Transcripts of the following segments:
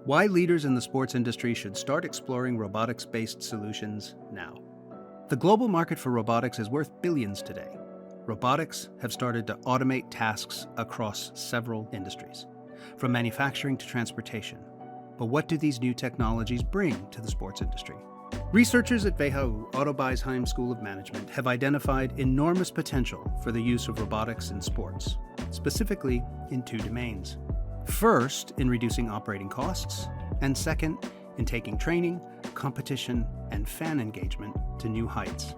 Why leaders in the sports industry should start exploring robotics-based solutions now. The global market for robotics is worth billions today. Robotics have started to automate tasks across several industries, from manufacturing to transportation. But what do these new technologies bring to the sports industry? Researchers at WHU, Otto Beisheim School of Management, have identified enormous potential for the use of robotics in sports, specifically in two domains. First, in reducing operating costs, and second, in taking training, competition, and fan engagement to new heights.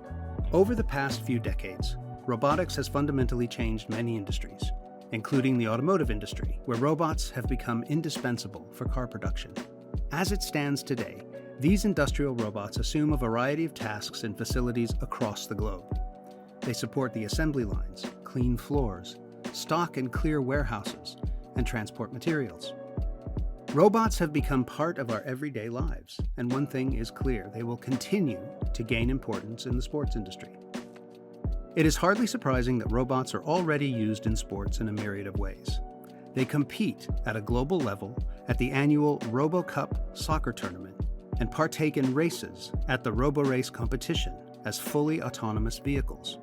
Over the past few decades, robotics has fundamentally changed many industries, including the automotive industry, where robots have become indispensable for car production. As it stands today, these industrial robots assume a variety of tasks in facilities across the globe. They support the assembly lines, clean floors, stock and clear warehouses, and transport materials. Robots have become part of our everyday lives, and one thing is clear: they will continue to gain importance in the sports industry. It is hardly surprising that robots are already used in sports in a myriad of ways. They compete at a global level at the annual RoboCup soccer tournament and partake in races at the RoboRace competition as fully autonomous vehicles.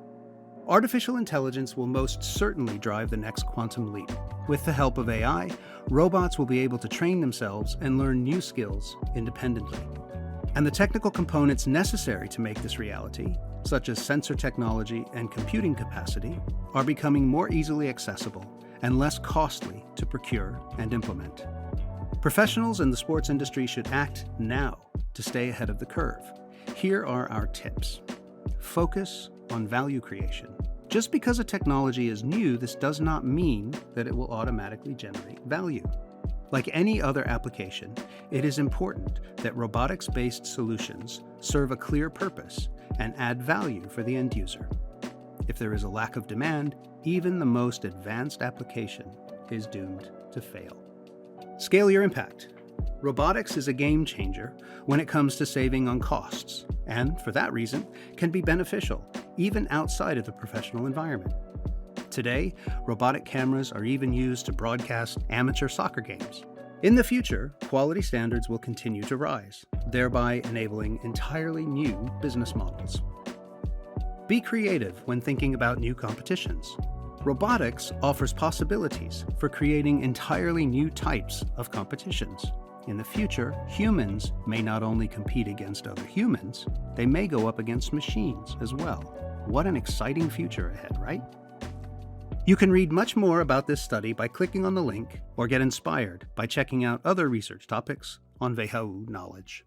Artificial intelligence will most certainly drive the next quantum leap. With the help of AI, robots will be able to train themselves and learn new skills independently. And the technical components necessary to make this reality, such as sensor technology and computing capacity, are becoming more easily accessible and less costly to procure and implement. Professionals in the sports industry should act now to stay ahead of the curve. Here are our tips. Focus on value creation. Just because a technology is new, this does not mean that it will automatically generate value. Like any other application, it is important that robotics-based solutions serve a clear purpose and add value for the end user. If there is a lack of demand, even the most advanced application is doomed to fail. Scale your impact. Robotics is a game changer when it comes to saving on costs, and for that reason, can be beneficial even outside of the professional environment. Today, robotic cameras are even used to broadcast amateur soccer games. In the future, quality standards will continue to rise, thereby enabling entirely new business models. Be creative when thinking about new competitions. Robotics offers possibilities for creating entirely new types of competitions. In the future, humans may not only compete against other humans, they may go up against machines as well. What an exciting future ahead, right? You can read much more about this study by clicking on the link or get inspired by checking out other research topics on WHU Knowledge.